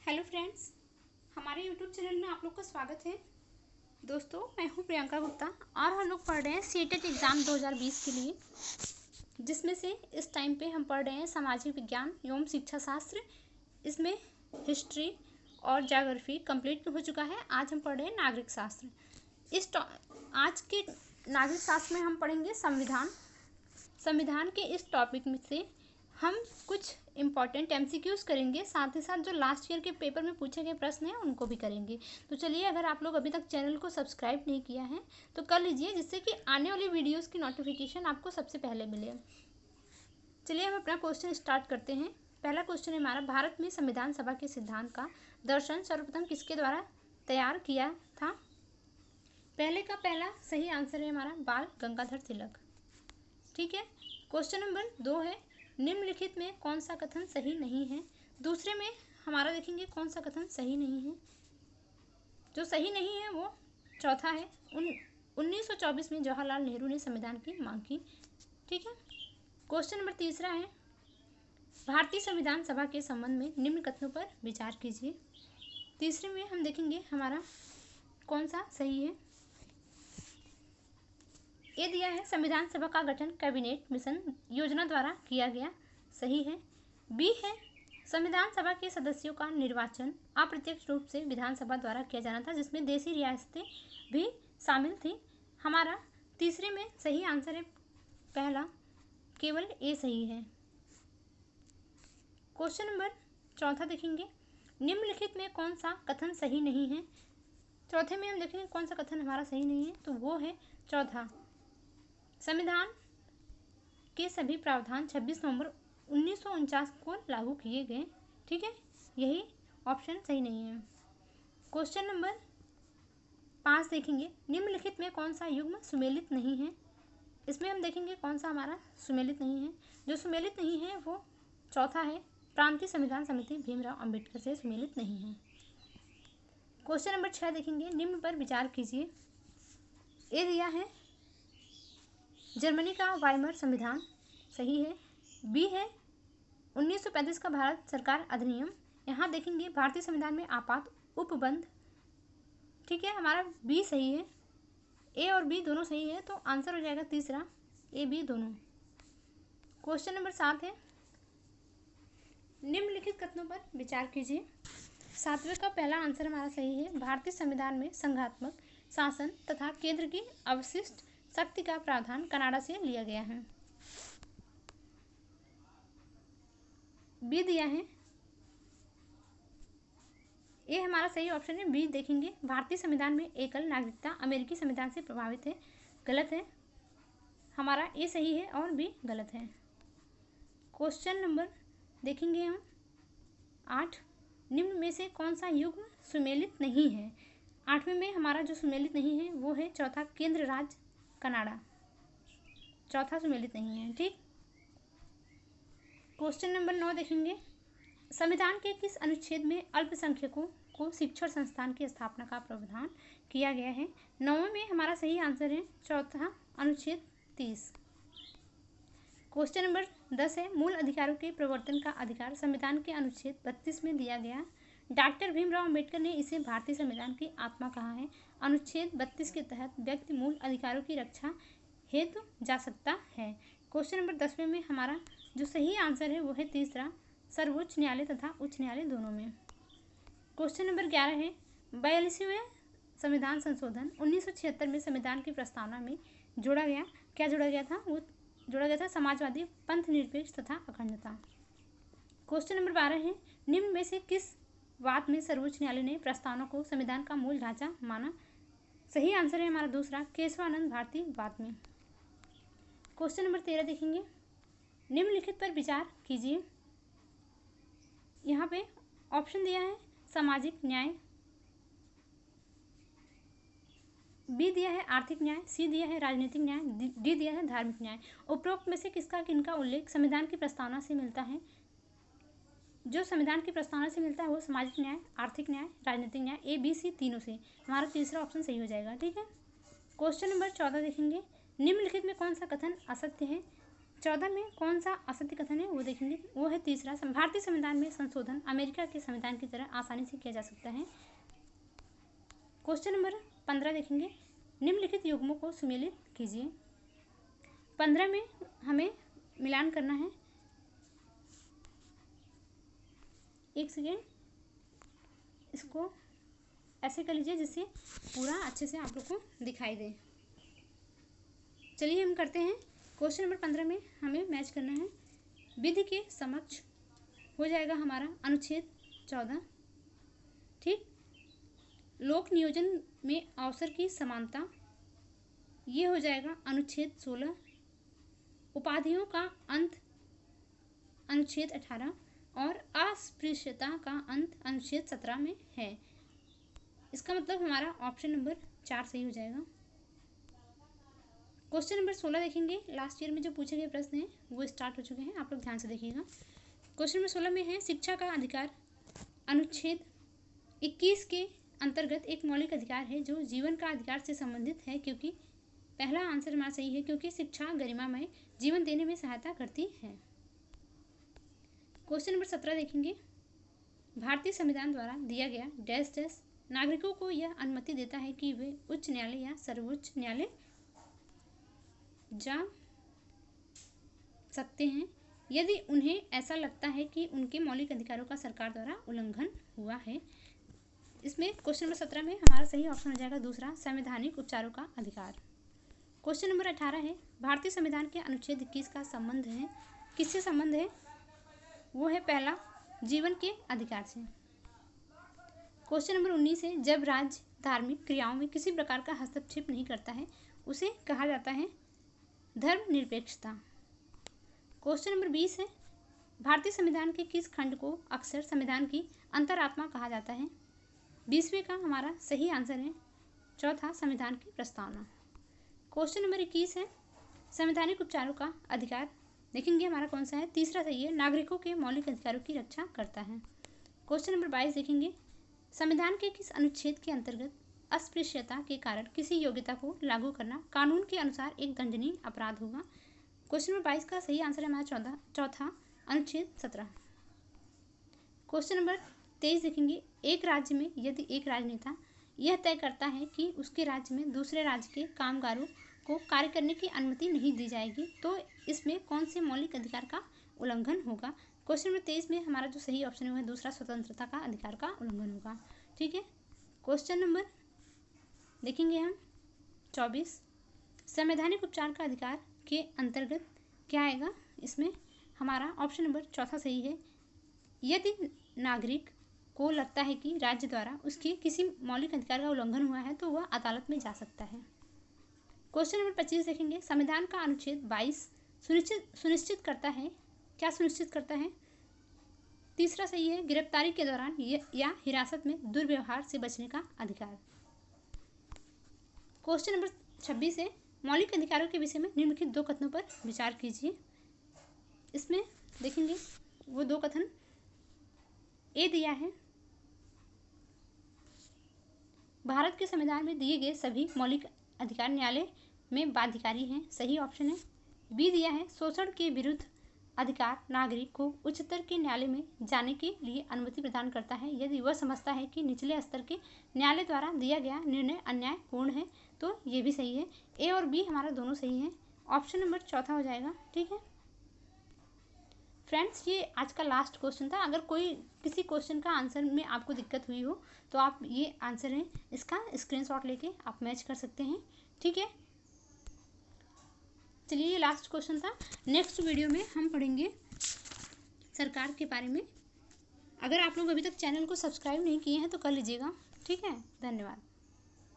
Hello friends, हमारे YouTube channel में आप लोग का स्वागत है। दोस्तों, मैं हूं प्रियंका गुप्ता और हम लोग पढ़ रहे हैं सीटेट एग्ज़ाम 2020 के लिए, जिसमें से इस टाइम पे हम पढ़ रहे हैं सामाजिक विज्ञान एवं शिक्षा शास्त्र। इसमें हिस्ट्री और ज्योग्राफी कंप्लीट हो चुका है। आज हम पढ़ रहे हैं नागरिक शास्त्र। आज के नागरिक शास्त्र में हम पढ़ेंगे संविधान के इस टॉपिक में से हम कुछ इम्पॉर्टेंट एमसीक्यूज करेंगे, साथ ही साथ जो लास्ट ईयर के पेपर में पूछे गए प्रश्न हैं उनको भी करेंगे। तो चलिए, अगर आप लोग अभी तक चैनल को सब्सक्राइब नहीं किया है तो कर लीजिए, जिससे कि आने वाली वीडियोस की नोटिफिकेशन आपको सबसे पहले मिले। चलिए हम अपना क्वेश्चन स्टार्ट करते हैं। पहला क्वेश्चन है हमारा, भारत में संविधान सभा के सिद्धांत का दर्शन सर्वप्रथम किसके द्वारा तैयार किया था? पहले का पहला सही आंसर है हमारा बाल गंगाधर तिलक। ठीक है। क्वेश्चन नंबर 2 है, निम्नलिखित में कौन सा कथन सही नहीं है? दूसरे में हमारा देखेंगे कौन सा कथन सही नहीं है। जो सही नहीं है वो चौथा है, 1924 में जवाहरलाल नेहरू ने संविधान की मांग की। ठीक है। क्वेश्चन नंबर तीसरा है, भारतीय संविधान सभा के संबंध में निम्न कथनों पर विचार कीजिए। तीसरे में हम देखेंगे हमारा कौन सा सही है। ए दिया है, संविधान सभा का गठन कैबिनेट मिशन योजना द्वारा किया गया। सही है। बी है, संविधान सभा के सदस्यों का निर्वाचन अप्रत्यक्ष रूप से विधानसभा द्वारा किया जाना था, जिसमें देशी रियासतें भी शामिल थी। हमारा तीसरे में सही आंसर है पहला, केवल ए सही है। क्वेश्चन नंबर चौथा देखेंगे, निम्नलिखित में कौन सा कथन सही नहीं है? चौथे में हम देखेंगे कौन सा कथन हमारा सही नहीं है, तो वो है चौथा, संविधान के सभी प्रावधान 26 नवंबर 1949 को लागू किए गए। ठीक है, यही ऑप्शन सही नहीं है। क्वेश्चन नंबर 5 देखेंगे, निम्नलिखित में कौन सा युग्म सुमेलित नहीं है? इसमें हम देखेंगे कौन सा हमारा सुमेलित नहीं है। जो सुमेलित नहीं है वो चौथा है, प्रांतीय संविधान समिति भीमराव अंबेडकर से सुमेलित नहीं है। क्वेश्चन नंबर 6 देखेंगे, निम्न पर विचार कीजिए। ए दिया है, जर्मनी का वाइमर संविधान। सही है। बी है, 1935 का भारत सरकार अधिनियम। यहाँ देखेंगे भारतीय संविधान में आपात उपबंध। ठीक है, हमारा बी सही है। ए और बी दोनों सही है, तो आंसर हो जाएगा तीसरा, ए बी दोनों। क्वेश्चन नंबर 7 है, निम्नलिखित कथनों पर विचार कीजिए। सातवें का पहला आंसर हमारा सही है, भारतीय संविधान में संघात्मक शासन तथा केंद्र की अवशिष्ट शक्ति का प्रावधान कनाडा से लिया गया है। बी दिया है, ये हमारा सही ऑप्शन है, बी देखेंगे, भारतीय संविधान में एकल नागरिकता अमेरिकी संविधान से प्रभावित है। गलत है, हमारा ए सही है और बी गलत है। क्वेश्चन नंबर देखेंगे हम 8, निम्न में से कौन सा युग्म सुमेलित नहीं है? 8वें में हमारा जो सुमेलित नहीं है वो है चौथा, केंद्र राज्य कनाडा। चौथा सुमेलित नहीं है। ठीक। क्वेश्चन नंबर 9 देखेंगे, संविधान के किस अनुच्छेद में अल्पसंख्यकों को शिक्षण संस्थान की स्थापना का प्रावधान किया गया है? 9वें में हमारा सही आंसर है चौथा, अनुच्छेद 30। क्वेश्चन नंबर 10 है, मूल अधिकारों के प्रवर्तन का अधिकार संविधान के अनुच्छेद 32 में दिया गया। डॉक्टर भीमराव अंबेडकर ने इसे भारतीय संविधान की आत्मा कहा है। अनुच्छेद 32 के तहत व्यक्ति मूल अधिकारों की रक्षा हेतु जा सकता है। क्वेश्चन नंबर 10वें में हमारा जो सही आंसर है वो है तीसरा, सर्वोच्च न्यायालय तथा उच्च न्यायालय दोनों में। क्वेश्चन नंबर 11 है, 42वें संविधान संशोधन 1976 में संविधान की प्रस्तावना में जोड़ा गया, क्या जोड़ा गया था? वो जोड़ा गया था समाजवादी, पंथ निरपेक्ष तथा अखंडता। क्वेश्चन नंबर 12 है, निम्न में से किस बात में सर्वोच्च न्यायालय ने प्रस्तावना को संविधान का मूल ढांचा माना? सही आंसर है हमारा दूसरा, केशवानंद भारती बात में। क्वेश्चन नंबर 13 देखेंगे, निम्नलिखित पर विचार कीजिए। यहाँ पे ऑप्शन दिया है सामाजिक न्याय, बी दिया है आर्थिक न्याय, सी दिया है राजनीतिक न्याय, डी दिया है धार्मिक न्याय। उपरोक्त में से किनका उल्लेख संविधान की प्रस्तावना से मिलता है? जो संविधान की प्रस्तावना से मिलता है वो सामाजिक न्याय, आर्थिक न्याय, राजनीतिक न्याय, ए बी सी तीनों से। हमारा तीसरा ऑप्शन सही हो जाएगा। ठीक है। क्वेश्चन नंबर 14 देखेंगे, निम्नलिखित में कौन सा कथन असत्य है? 14 में कौन सा असत्य कथन है वो देखेंगे। वो है तीसरा, भारतीय संविधान में संशोधन अमेरिका के संविधान की तरह आसानी से किया जा सकता है। क्वेश्चन नंबर 15 देखेंगे, निम्नलिखित युग्मों को सुमेलित कीजिए। 15 में हमें मिलान करना है। एक सेकेंड, इसको ऐसे कर लीजिए जिससे पूरा अच्छे से आप लोग को दिखाई दे। चलिए हम करते हैं। क्वेश्चन नंबर 15 में हमें मैच करना है। विधि के समक्ष हो जाएगा हमारा अनुच्छेद 14, ठीक। लोक नियोजन में अवसर की समानता, ये हो जाएगा अनुच्छेद 16। उपाधियों का अंत अनुच्छेद 18 और अस्पृश्यता का अंत अनुच्छेद 17 में है। इसका मतलब हमारा ऑप्शन नंबर 4 सही हो जाएगा। क्वेश्चन नंबर 16 देखेंगे। लास्ट ईयर में जो पूछे गए प्रश्न हैं वो स्टार्ट हो चुके हैं, आप लोग ध्यान से देखिएगा। क्वेश्चन नंबर 16 में है शिक्षा का अधिकार अनुच्छेद 21 के अंतर्गत एक मौलिक अधिकार है जो जीवन का अधिकार से संबंधित है, क्योंकि पहला आंसर हमारा सही है, क्योंकि शिक्षा गरिमामय जीवन देने में सहायता करती है। क्वेश्चन नंबर 17 देखेंगे। भारतीय संविधान द्वारा दिया गया डैश डैश नागरिकों को यह अनुमति देता है कि वे उच्च न्यायालय या सर्वोच्च न्यायालय जा सकते हैं यदि उन्हें ऐसा लगता है कि उनके मौलिक अधिकारों का सरकार द्वारा उल्लंघन हुआ है। इसमें क्वेश्चन नंबर 17 में हमारा सही ऑप्शन हो जाएगा दूसरा, संवैधानिक उपचारों का अधिकार। क्वेश्चन नंबर 18 है, भारतीय संविधान के अनुच्छेद 21 का संबंध है, किससे संबंध है? वो है पहला, जीवन के अधिकार से। क्वेश्चन नंबर 19 है, जब राज्य धार्मिक क्रियाओं में किसी प्रकार का हस्तक्षेप नहीं करता है उसे कहा जाता है धर्मनिरपेक्षता। क्वेश्चन नंबर 20 है, भारतीय संविधान के किस खंड को अक्सर संविधान की अंतरात्मा कहा जाता है? 20वें का हमारा सही आंसर है चौथा, संविधान की प्रस्तावना। क्वेश्चन नंबर 21 है, संवैधानिक उपचारों का अधिकार देखेंगे हमारा कौन सा है? तीसरा सही है, नागरिकों के मौलिक अधिकारों की रक्षा करता है। क्वेश्चन नंबर 22 देखेंगे, संविधान के किस अनुच्छेद के अंतर्गत अस्पृश्यता के कारण किसी योग्यता को लागू करना कानून के अनुसार एक दंडनीय अपराध होगा? क्वेश्चन नंबर 22 का सही आंसर है हमारा चौथा, अनुच्छेद 17। क्वेश्चन नंबर 23 देखेंगे, एक राज्य में यदि एक राजनेता यह तय करता है कि उसके राज्य में दूसरे राज्य के कामगारों को कार्य करने की अनुमति नहीं दी जाएगी तो इसमें कौन से मौलिक अधिकार का उल्लंघन होगा? क्वेश्चन नंबर 23 में हमारा जो सही ऑप्शन है वो है दूसरा, स्वतंत्रता का अधिकार का उल्लंघन होगा, ठीक है। क्वेश्चन नंबर देखेंगे हम 24, संवैधानिक उपचार का अधिकार के अंतर्गत क्या आएगा? इसमें हमारा ऑप्शन नंबर चौथा सही है, यदि नागरिक को लगता है कि राज्य द्वारा उसके किसी मौलिक अधिकार का उल्लंघन हुआ है तो वह अदालत में जा सकता है। क्वेश्चन नंबर 25 देखेंगे, संविधान का अनुच्छेद 22 सुनिश्चित करता है, क्या सुनिश्चित करता है? तीसरा सही है, गिरफ्तारी के दौरान या हिरासत में दुर्व्यवहार से बचने का अधिकार। क्वेश्चन नंबर 26 है, मौलिक अधिकारों के विषय में निम्नलिखित दो कथनों पर विचार कीजिए। इसमें देखेंगे वो दो कथन ए दिया है, भारत के संविधान में दिए गए सभी मौलिक अधिकार न्यायालय में बाध्यकारी हैं, सही ऑप्शन है। बी दिया है, शोषण के विरुद्ध अधिकार नागरिक को उच्चतर के न्यायालय में जाने के लिए अनुमति प्रदान करता है यदि वह समझता है कि निचले स्तर के न्यायालय द्वारा दिया गया निर्णय अन्यायपूर्ण है, तो ये भी सही है। ए और बी हमारा दोनों सही है, ऑप्शन नंबर चौथा हो जाएगा, ठीक है फ्रेंड्स। ये आज का लास्ट क्वेश्चन था। अगर कोई किसी क्वेश्चन का आंसर में आपको दिक्कत हुई हो तो आप ये आंसर है इसका स्क्रीनशॉट लेके आप मैच कर सकते हैं, ठीक है। चलिए ये लास्ट क्वेश्चन था। नेक्स्ट वीडियो में हम पढ़ेंगे सरकार के बारे में। अगर आप लोग अभी तक चैनल को सब्सक्राइब नहीं किए हैं तो कर लीजिएगा, ठीक है। धन्यवाद।